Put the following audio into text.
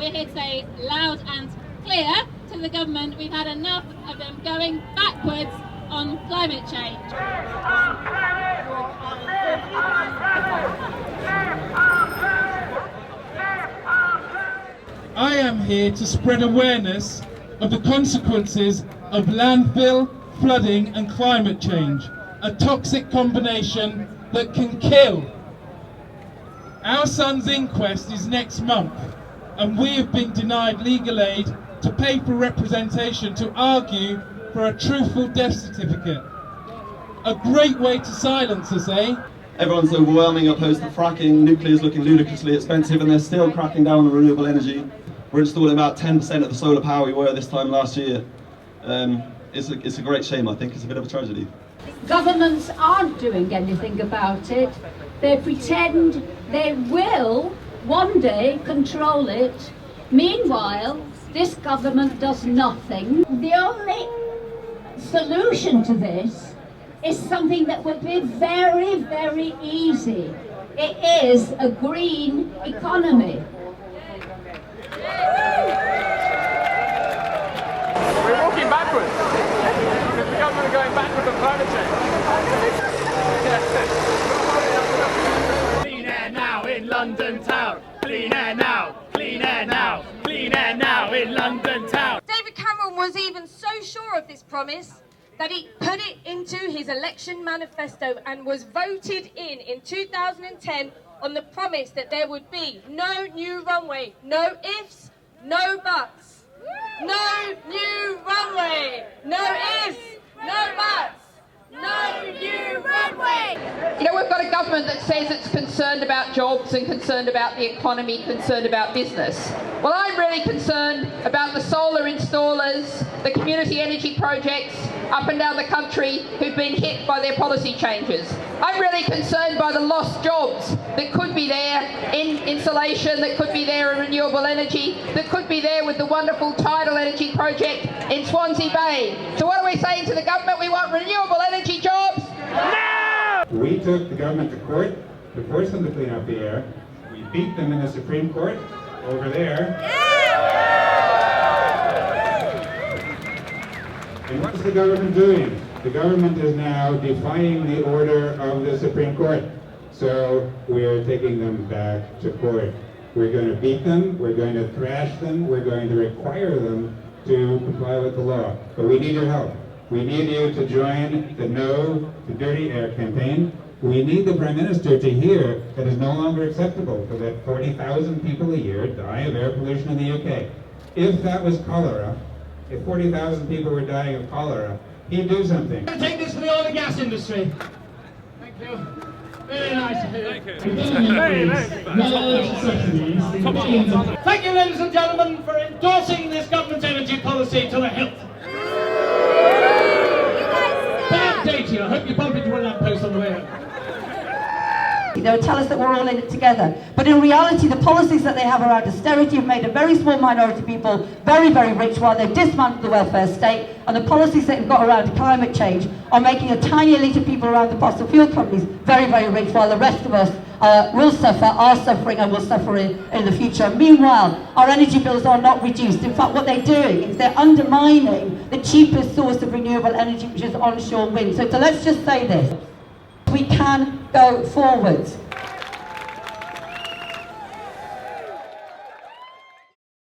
we're here to say loud and clear to the government, we've had enough of them going backwards on climate change. I am here to spread awareness of the consequences of landfill, flooding and climate change, a toxic combination that can kill. Our son's inquest is next month, and we have been denied legal aid to pay for representation to argue for a truthful death certificate. A great way to silence us, eh? Everyone's overwhelming opposed to fracking, nuclear is looking ludicrously expensive, and they're still cracking down on renewable energy. We're installing about 10% of the solar power we were this time last year. It's a great shame, I think. It's a bit of a tragedy. Governments aren't doing anything about it. They pretend they will one day control it. Meanwhile, this government does nothing. The only solution to this is something that would be very, very easy. It is a green economy. We're walking backwards. Because the government are going backwards on climate change. Clean air now in London town. Clean air now. Clean air now. Clean air now in London town. David Cameron was even so sure of this promise that he put it into his election manifesto and was voted in 2010 on the promise that there would be no new runway, no ifs, no buts. No new runway, no ifs, no buts, no new runway. You know, we've got a government that says it's concerned about jobs and concerned about the economy, concerned about business. Well, I'm really concerned about the solar installers, the community energy projects up and down the country who've been hit by their policy changes. I'm really concerned by the lost jobs that could be there in insulation, that could be there in renewable energy, that could be there with the wonderful tidal energy project in Swansea Bay. So what are we saying to the government? We want renewable energy jobs now! We took the government to court to force them to clean up the air. We beat them in the Supreme Court over there. And what's the government doing? The government is now defying the order of the Supreme Court. So we're taking them back to court. We're going to beat them, we're going to thrash them, we're going to require them to comply with the law. But we need your help. We need you to join the No to Dirty Air campaign. We need the Prime Minister to hear that it's no longer acceptable for that 40,000 people a year die of air pollution in the UK. If that was cholera, if 40,000 people were dying of cholera, he'd do something. I'm going to take this for the oil and gas industry. Thank you. Very nice. Thank you. Thank you, ladies and gentlemen, for endorsing this government's energy policy to the hilt. Bad day to you. I hope you bump into a lamppost on the way home. They'll tell us that we're all in it together. But in reality, the policies that they have around austerity have made a very small minority of people very, very rich while they've dismantled the welfare state. And the policies that they've got around climate change are making a tiny elite of people around the fossil fuel companies very, very rich, while the rest of us will suffer, are suffering, and will suffer in the future. Meanwhile, our energy bills are not reduced. In fact, what they're doing is they're undermining the cheapest source of renewable energy, which is onshore wind. So let's just say this. We can go forwards.